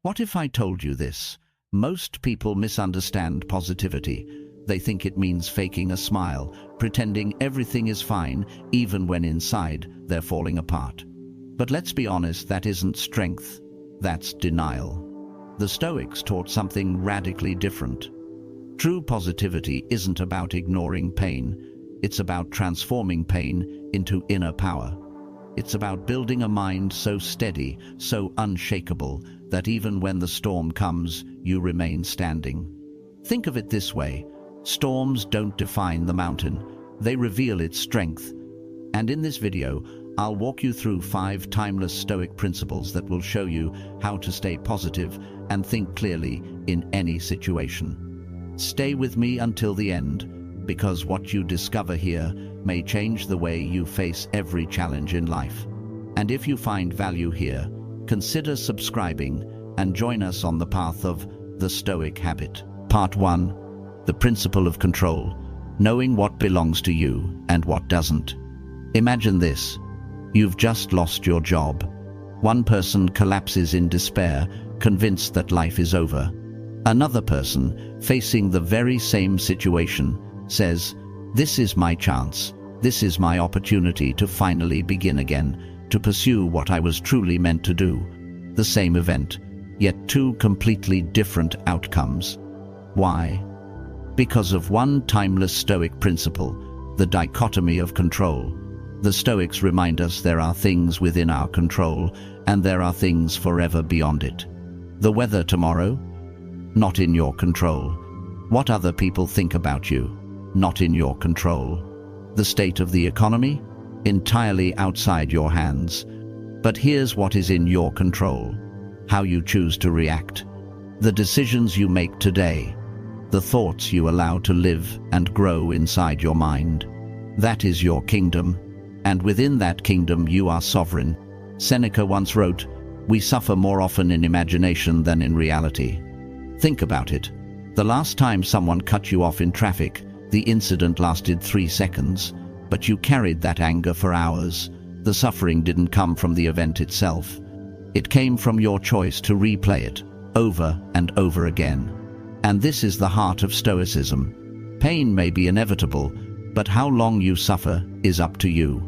What if I told you this? Most people misunderstand positivity. They think it means faking a smile, pretending everything is fine, even when inside they're falling apart. But let's be honest, that isn't strength, that's denial. The Stoics taught something radically different. True positivity isn't about ignoring pain. It's about transforming pain into inner power. It's about building a mind so steady, so unshakable, that even when the storm comes, you remain standing. Think of it this way: storms don't define the mountain, they reveal its strength. And in this video, I'll walk you through 5 timeless Stoic principles that will show you how to stay positive and think clearly in any situation. Stay with me until the end, because what you discover here may change the way you face every challenge in life. And if you find value here, consider subscribing and join us on the path of the Stoic habit. Part 1. The principle of control. Knowing what belongs to you and what doesn't. Imagine this. You've just lost your job. One person collapses in despair, convinced that life is over. Another person, facing the very same situation, says, "This is my chance. This is my opportunity to finally begin again, to pursue what I was truly meant to do." The same event, yet 2 completely different outcomes. Why? Because of one timeless Stoic principle, the dichotomy of control. The Stoics remind us there are things within our control, and there are things forever beyond it. The weather tomorrow? Not in your control. What other people think about you? Not in your control. The state of the economy? Entirely outside your hands. But here's what is in your control: how you choose to react, the decisions you make today, the thoughts you allow to live and grow inside your mind. That is your kingdom, and within that kingdom you are sovereign. Seneca once wrote, "We suffer more often in imagination than in reality." Think about it. The last time someone cut you off in traffic, the incident lasted 3 seconds, but you carried that anger for hours. The suffering didn't come from the event itself. It came from your choice to replay it over and over again. And this is the heart of Stoicism. Pain may be inevitable, but how long you suffer is up to you.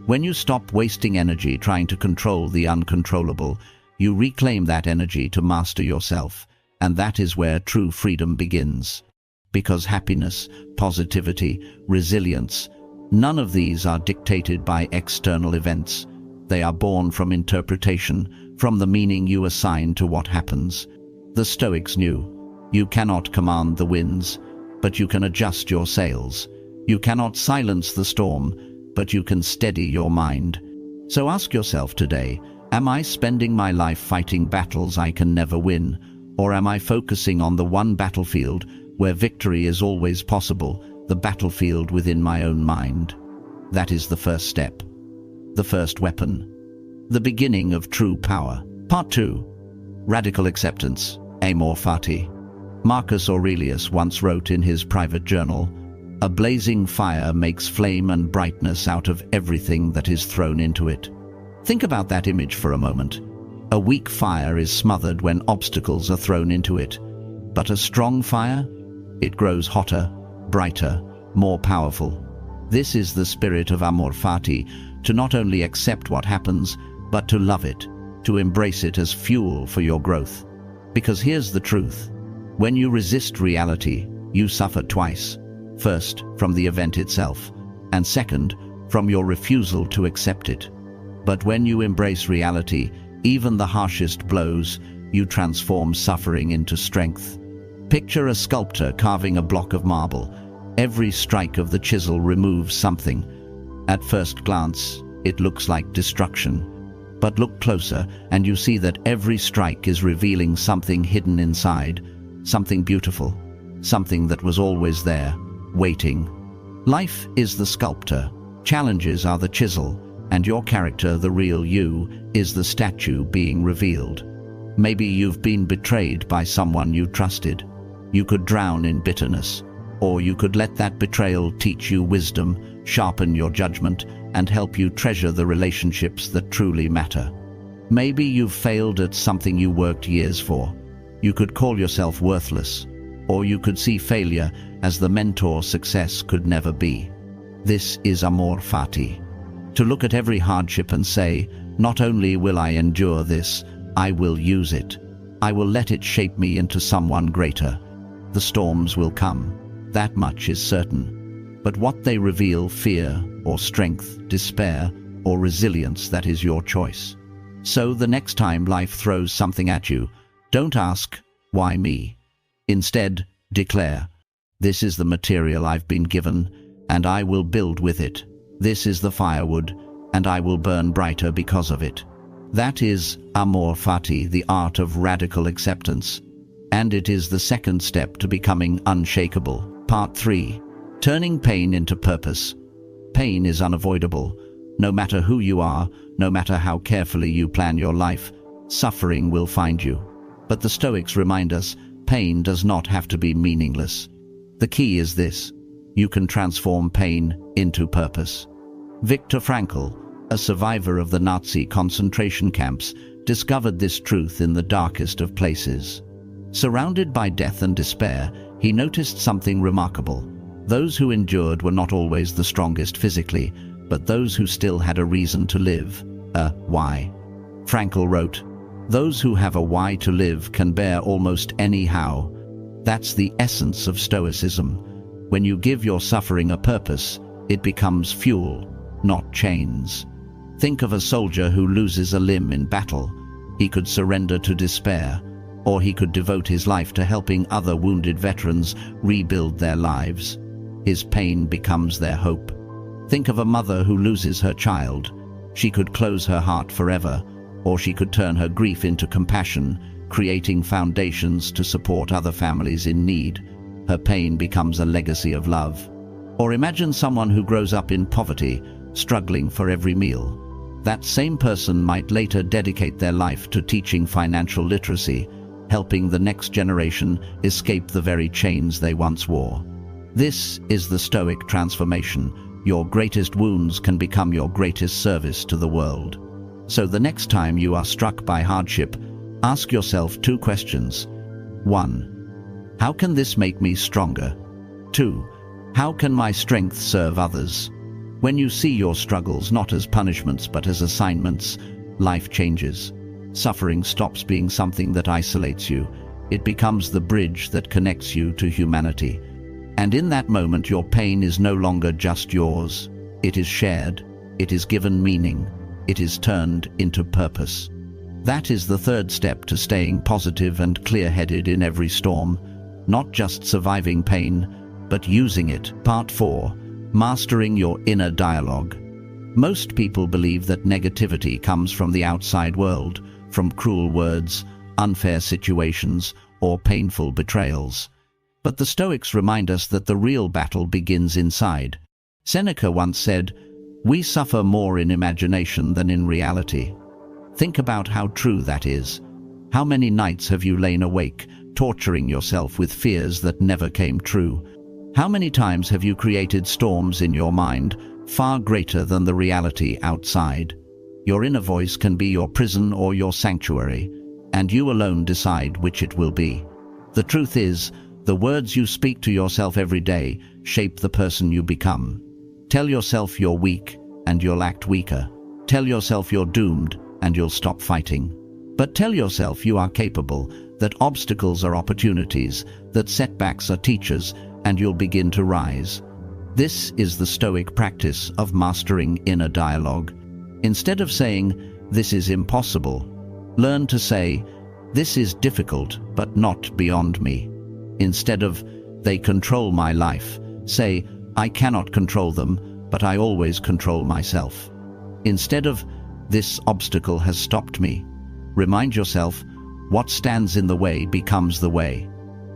When you stop wasting energy trying to control the uncontrollable, you reclaim that energy to master yourself, and that is where true freedom begins. Because happiness, positivity, resilience, none of these are dictated by external events. They are born from interpretation, from the meaning you assign to what happens. The Stoics knew, you cannot command the winds, but you can adjust your sails. You cannot silence the storm, but you can steady your mind. So ask yourself today, am I spending my life fighting battles I can never win? Or am I focusing on the one battlefield where victory is always possible, the battlefield within my own mind? That is the first step, the first weapon, the beginning of true power. Part 2. Radical acceptance, amor fati. Marcus Aurelius once wrote in his private journal, "A blazing fire makes flame and brightness out of everything that is thrown into it." Think about that image for a moment. A weak fire is smothered when obstacles are thrown into it, but a strong fire? It grows hotter, brighter, more powerful. This is the spirit of amor fati, to not only accept what happens, but to love it, to embrace it as fuel for your growth. Because here's the truth. When you resist reality, you suffer twice. First, from the event itself, and second, from your refusal to accept it. But when you embrace reality, even the harshest blows, you transform suffering into strength. Picture a sculptor carving a block of marble. Every strike of the chisel removes something. At first glance, it looks like destruction. But look closer, and you see that every strike is revealing something hidden inside, something beautiful, something that was always there, waiting. Life is the sculptor, challenges are the chisel, and your character, the real you, is the statue being revealed. Maybe you've been betrayed by someone you trusted. You could drown in bitterness, or you could let that betrayal teach you wisdom, sharpen your judgment, and help you treasure the relationships that truly matter. Maybe you've failed at something you worked years for. You could call yourself worthless, or you could see failure as the mentor success could never be. This is amor fati. To look at every hardship and say, not only will I endure this, I will use it. I will let it shape me into someone greater. The storms will come. That much is certain. But what they reveal, fear or strength, despair or resilience, that is your choice. So the next time life throws something at you, don't ask, why me? Instead, declare, this is the material I've been given, and I will build with it. This is the firewood, and I will burn brighter because of it. That is amor fati, the art of radical acceptance. And it is the second step to becoming unshakable. Part 3. Turning pain into purpose. Pain is unavoidable. No matter who you are, no matter how carefully you plan your life, suffering will find you. But the Stoics remind us, pain does not have to be meaningless. The key is this: you can transform pain into purpose. Viktor Frankl, a survivor of the Nazi concentration camps, discovered this truth in the darkest of places. Surrounded by death and despair, he noticed something remarkable. Those who endured were not always the strongest physically, but those who still had a reason to live, a why. Frankl wrote, "Those who have a why to live can bear almost any how." That's the essence of Stoicism. When you give your suffering a purpose, it becomes fuel, not chains. Think of a soldier who loses a limb in battle. He could surrender to despair, or he could devote his life to helping other wounded veterans rebuild their lives. His pain becomes their hope. Think of a mother who loses her child. She could close her heart forever, or she could turn her grief into compassion, creating foundations to support other families in need. Her pain becomes a legacy of love. Or imagine someone who grows up in poverty, struggling for every meal. That same person might later dedicate their life to teaching financial literacy, helping the next generation escape the very chains they once wore. This is the Stoic transformation. Your greatest wounds can become your greatest service to the world. So the next time you are struck by hardship, ask yourself 2 questions. 1. How can this make me stronger? 2. How can my strength serve others? When you see your struggles not as punishments but as assignments, life changes. Suffering stops being something that isolates you. It becomes the bridge that connects you to humanity. And in that moment, your pain is no longer just yours. It is shared. It is given meaning. It is turned into purpose. That is the 3rd step to staying positive and clear-headed in every storm. Not just surviving pain, but using it. Part 4. Mastering your inner dialogue. Most people believe that negativity comes from the outside world, from cruel words, unfair situations, or painful betrayals. But the Stoics remind us that the real battle begins inside. Seneca once said, "We suffer more in imagination than in reality." Think about how true that is. How many nights have you lain awake, torturing yourself with fears that never came true? How many times have you created storms in your mind, far greater than the reality outside? Your inner voice can be your prison or your sanctuary, and you alone decide which it will be. The truth is, the words you speak to yourself every day shape the person you become. Tell yourself you're weak, and you'll act weaker. Tell yourself you're doomed, and you'll stop fighting. But tell yourself you are capable, that obstacles are opportunities, that setbacks are teachers, and you'll begin to rise. This is the Stoic practice of mastering inner dialogue. Instead of saying, "This is impossible," learn to say, "This is difficult, but not beyond me." Instead of, "They control my life," say, "I cannot control them, but I always control myself." Instead of, "This obstacle has stopped me," remind yourself, "What stands in the way becomes the way."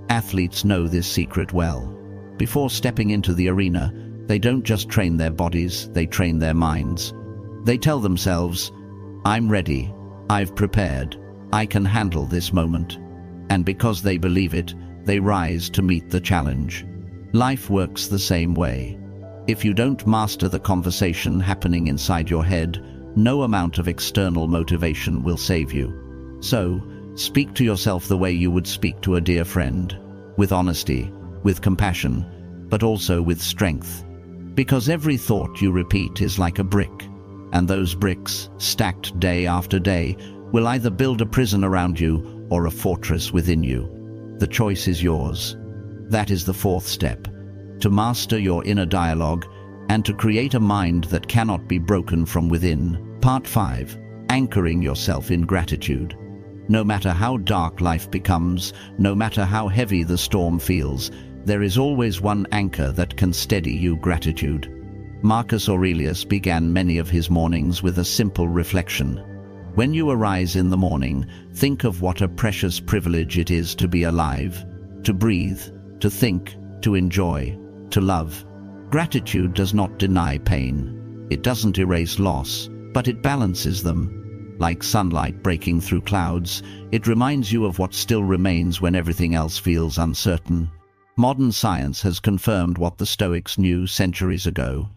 Athletes know this secret well. Before stepping into the arena, they don't just train their bodies, they train their minds. They tell themselves, "I'm ready, I've prepared, I can handle this moment." And because they believe it, they rise to meet the challenge. Life works the same way. If you don't master the conversation happening inside your head, No amount of external motivation will save you. So, speak to yourself the way you would speak to a dear friend, with honesty, with compassion, but also with strength. Because every thought you repeat is like a brick, and those bricks, stacked day after day, will either build a prison around you or a fortress within you. The choice is yours. That is the fourth step, to master your inner dialogue and to create a mind that cannot be broken from within. Part 5. Anchoring yourself in gratitude. No matter how dark life becomes, no matter how heavy the storm feels, there is always one anchor that can steady you: gratitude. Marcus Aurelius began many of his mornings with a simple reflection. When you arise in the morning, think of what a precious privilege it is to be alive, to breathe, to think, to enjoy, to love. Gratitude does not deny pain. It doesn't erase loss, but it balances them. Like sunlight breaking through clouds, it reminds you of what still remains when everything else feels uncertain. Modern science has confirmed what the Stoics knew centuries ago.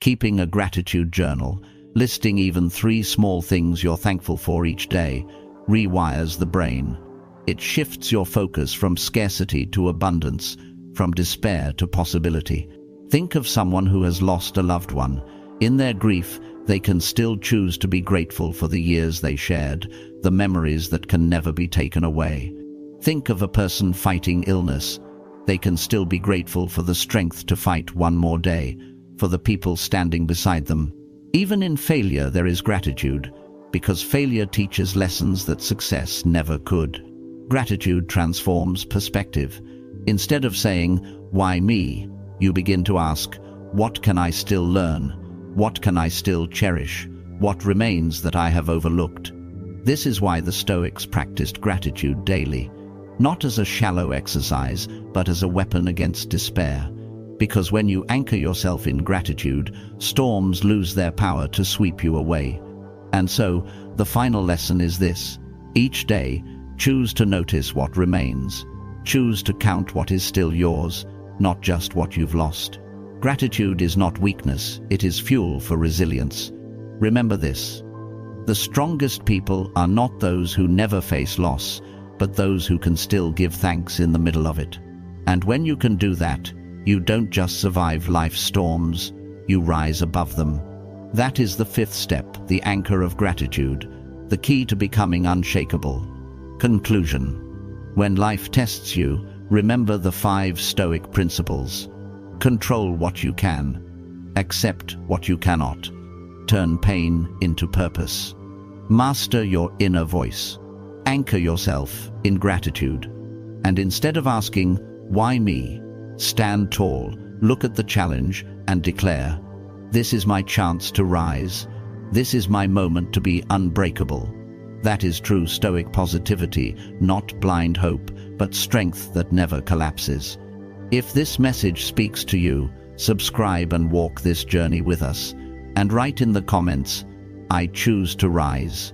Keeping a gratitude journal, listing even 3 small things you're thankful for each day, rewires the brain. It shifts your focus from scarcity to abundance, from despair to possibility. Think of someone who has lost a loved one. In their grief, they can still choose to be grateful for the years they shared, the memories that can never be taken away. Think of a person fighting illness. They can still be grateful for the strength to fight one more day, for the people standing beside them. Even in failure there is gratitude, because failure teaches lessons that success never could. Gratitude transforms perspective. Instead of saying, "Why me?" you begin to ask, "What can I still learn? What can I still cherish? What remains that I have overlooked?" This is why the Stoics practiced gratitude daily, not as a shallow exercise, but as a weapon against despair. Because when you anchor yourself in gratitude, storms lose their power to sweep you away. And so, the final lesson is this: each day, choose to notice what remains. Choose to count what is still yours, not just what you've lost. Gratitude is not weakness, it is fuel for resilience. Remember this: the strongest people are not those who never face loss, but those who can still give thanks in the middle of it. And when you can do that, you don't just survive life's storms, you rise above them. That is the 5th step, the anchor of gratitude, the key to becoming unshakable. Conclusion. When life tests you, remember the 5 Stoic principles. Control what you can. Accept what you cannot. Turn pain into purpose. Master your inner voice. Anchor yourself in gratitude. And instead of asking, "Why me?" stand tall, look at the challenge, and declare, "This is my chance to rise. This is my moment to be unbreakable." That is true Stoic positivity, not blind hope, but strength that never collapses. If this message speaks to you, subscribe and walk this journey with us. And write in the comments, "I choose to rise."